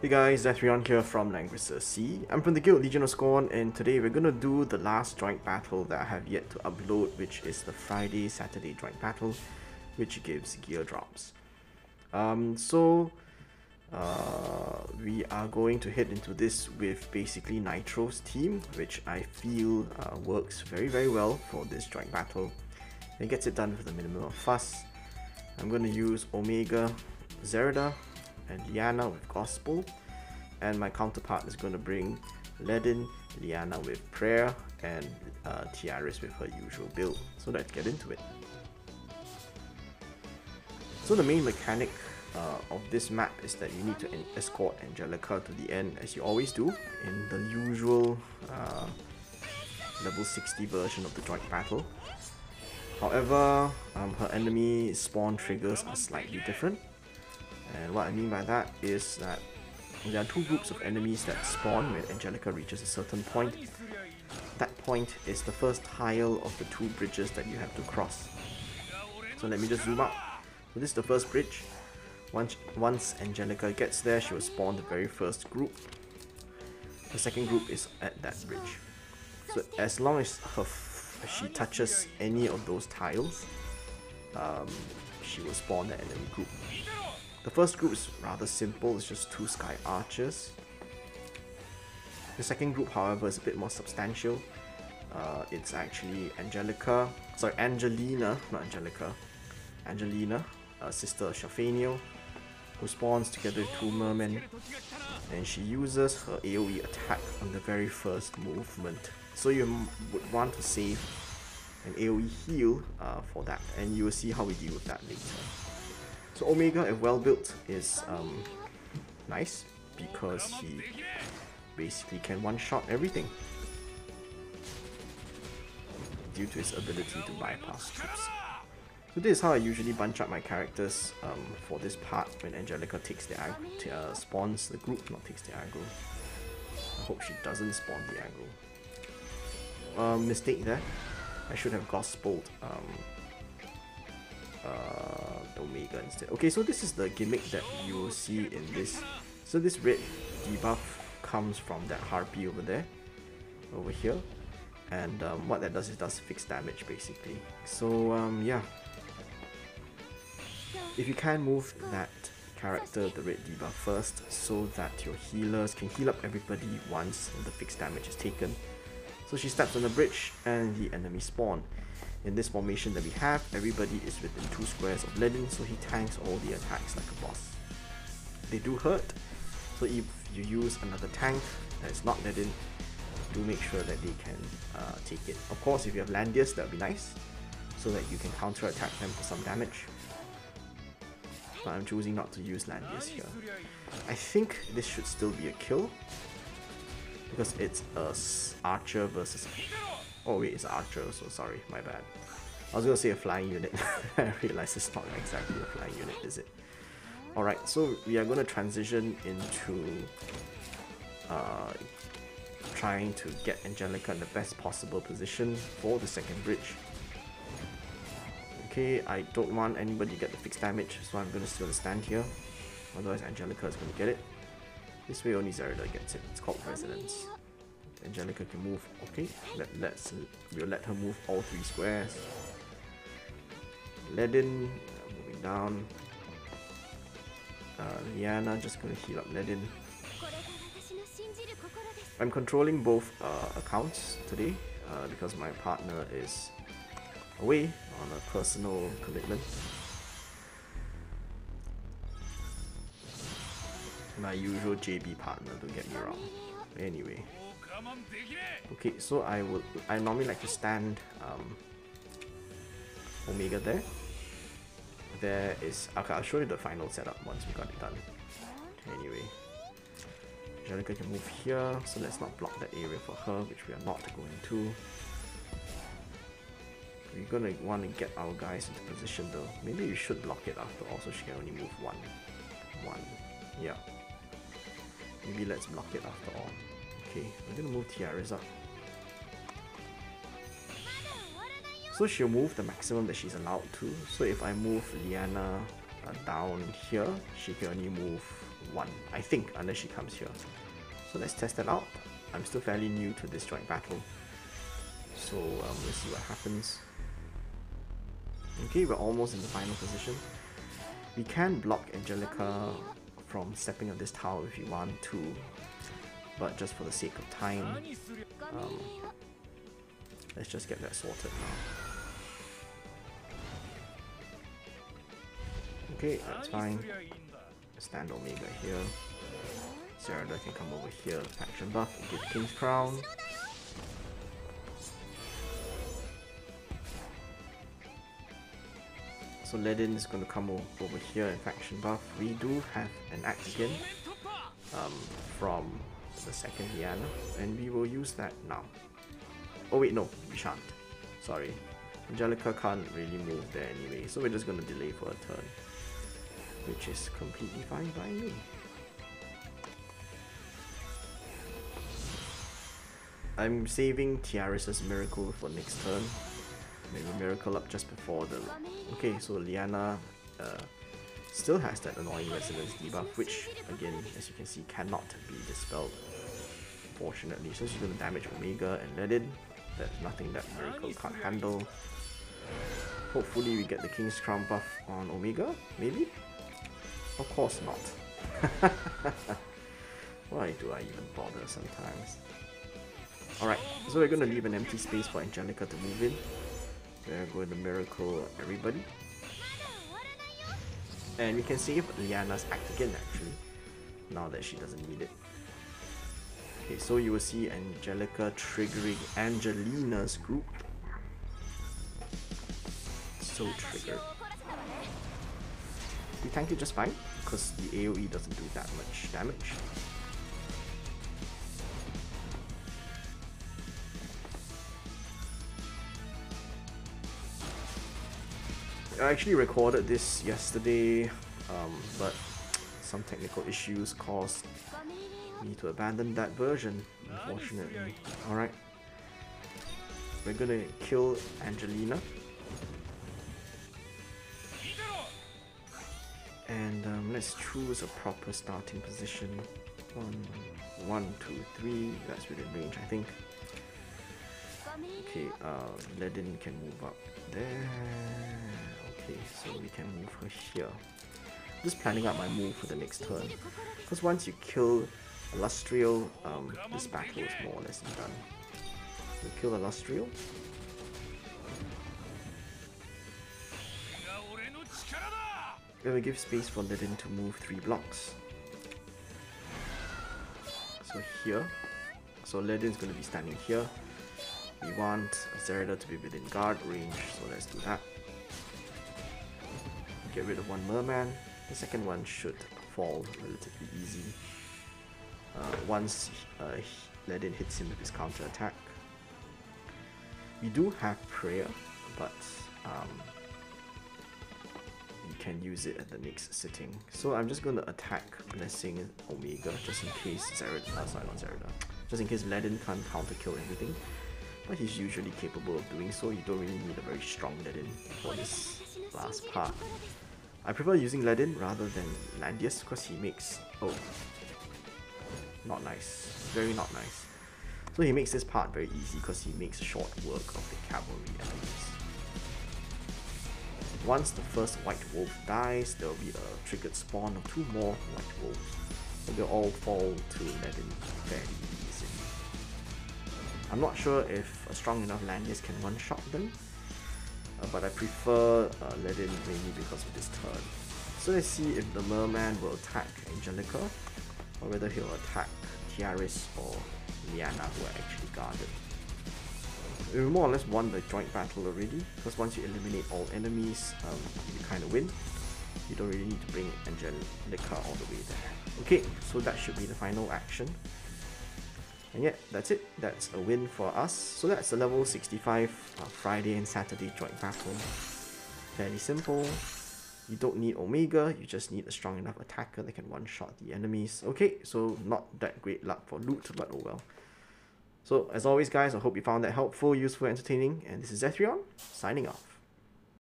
Hey guys, Zethrion here from Langrisser. I'm from the guild Legion of Scorn, and today we're gonna do the last joint battle that I have yet to upload, which is the Friday-Saturday joint battle, which gives gear drops. We are going to head into this with basically Nitro's team, which I feel works very well for this joint battle. It gets it done with a minimum of fuss. I'm going to use Omega, Zerida, and Liana with Gospel, and my counterpart is going to bring Ledin, Liana with Prayer, and Tiaris with her usual build. So let's get into it. So the main mechanic of this map is that you need to escort Angelica to the end, as you always do in the usual level 60 version of the joint battle. However, her enemy spawn triggers are slightly different. And what I mean by that is that there are two groups of enemies that spawn when Angelica reaches a certain point. That point is the first tile of the two bridges that you have to cross. So let me just zoom out. So this is the first bridge. Once Angelica gets there, she will spawn the very first group. The second group is at that bridge. So as long as she touches any of those tiles, she will spawn the enemy group. The first group is rather simple, it's just two Sky Archers. The second group, however, is a bit more substantial. It's actually Angelina, sister of Shafenio, who spawns together with two mermen, and she uses her AoE attack on the very first movement. So you would want to save an AoE heal for that, and you will see how we deal with that later. So Omega, if well built, is nice because he basically can one-shot everything due to his ability to bypass troops. So this is how I usually bunch up my characters for this part when Angelica takes the spawns the group, not takes the aggro. I hope she doesn't spawn the aggro. Mistake there. I should have gospeled Omega instead. Okay, so this is the gimmick that you will see in this. So this red debuff comes from that harpy over here, and what that does is does fixed damage basically. So yeah, if you can move that character, the red debuff first, so that your healers can heal up everybody once the fixed damage is taken. So she steps on the bridge and the enemy spawn. In this formation that we have, everybody is within 2 squares of Ledin, so he tanks all the attacks like a boss. They do hurt, so if you use another tank that is not Ledin, do make sure that they can take it. Of course, if you have Landius, that would be nice, so that you can counter attack them for some damage. But I'm choosing not to use Landius here. I think this should still be a kill, because it's a archer versus... Oh wait, it's archer, so sorry, my bad. I was gonna say a flying unit. I realized it's not exactly a flying unit, is it? Alright, so we are gonna transition into trying to get Angelica in the best possible position for the second bridge. Okay, I don't want anybody to get the fixed damage, so I'm gonna still stand here. Otherwise Angelica is gonna get it. This way only Zerida gets it. It's called Resonance. Angelica can move. Okay, we'll let her move all 3 squares. Ledin moving down. Liana just gonna heal up Ledin. I'm controlling both accounts today because my partner is away on a personal commitment. My usual JB partner, don't get me wrong. Anyway. Okay, so I normally like to stand Omega there. There is... Okay, I'll show you the final setup once we got it done. Anyway. Angelica can move here, so let's not block that area for her, which we are not going to. We're gonna want to get our guys into position though. Maybe we should block it after all, so she can only move one. Yeah. Maybe let's block it after all. Okay, I'm gonna move Tiaris up. So she'll move the maximum that she's allowed to. So if I move Liana down here, she can only move 1, I think, unless she comes here. So let's test that out. I'm still fairly new to this joint battle, so let's see what happens. Okay, we're almost in the final position. We can block Angelica from stepping on this tower if you want to, but just for the sake of time, let's just get that sorted now. Okay, that's fine. Stand Omega here. Zerada can come over here, faction buff, and get King's Crown. So Ledin is going to come over here and faction buff. We do have an axe again from the second Liana, and we will use that now. Oh wait, no, we shan't. Sorry. Angelica can't really move there anyway, so we're just going to delay for a turn, which is completely fine by me. I'm saving Tiaris's Miracle for next turn. Maybe Miracle up just before the... Okay, so Liana still has that annoying resonance debuff, which again, as you can see, cannot be dispelled, fortunately. So she's going to damage Omega and Ledin. That's nothing that Miracle can't handle. Hopefully we get the King's Crown buff on Omega, maybe? Of course not. Why do I even bother sometimes? Alright, so we're going to leave an empty space for Angelica to move in. We're going to Miracle everybody. And we can save Liana's act again actually, now that she doesn't need it. Okay, so you will see Angelica triggering Angelina's group. So triggered. We tank it just fine, because the AoE doesn't do that much damage. I actually recorded this yesterday, but some technical issues caused me to abandon that version, unfortunately. Alright, we're gonna kill Angelina. And let's choose a proper starting position. 1, 2, 3, that's within range I think. Okay, Ledin can move up there. Okay, so we can move her here. Just planning out my move for the next turn, because once you kill Illustrial, this battle is more or less done. So kill Illustrial. Then we give space for Ledin to move 3 blocks. So here, so Ledin's going to be standing here. We want Zerada to be within guard range, so let's do that. Get rid of 1 merman. The second one should fall relatively easy once Ledin hits him with his counter attack. We do have prayer, but we can use it at the next sitting. So I'm just going to attack Blessing Omega just in case Zerada, sorry not Zerada, just in case Ledin can't counter kill everything. But he's usually capable of doing so. You don't really need a very strong Ledin for this last part. I prefer using Ledin rather than Landius because he makes... oh, not nice. Very not nice. So he makes this part very easy because he makes short work of the cavalry enemies. Once the first white wolf dies, there will be a triggered spawn of 2 more white wolves. And they'll all fall to Ledin fairly easily. I'm not sure if a strong enough Landius can one-shot them, but I prefer Ledin mainly because of this turn. So let's see if the merman will attack Angelica, or whether he'll attack Tiaris or Liana, who are actually guarded. We more or less won the joint battle already, because once you eliminate all enemies, you kind of win. You don't really need to bring Angelica all the way there. Okay, so that should be the final action. And yeah, that's it. That's a win for us. So that's the level 65 Friday and Saturday joint battle. Fairly simple. You don't need Omega, you just need a strong enough attacker that can one-shot the enemies. Okay, so not that great luck for loot, but oh well. So as always guys, I hope you found that helpful, useful, entertaining, and this is Zethrion, signing off.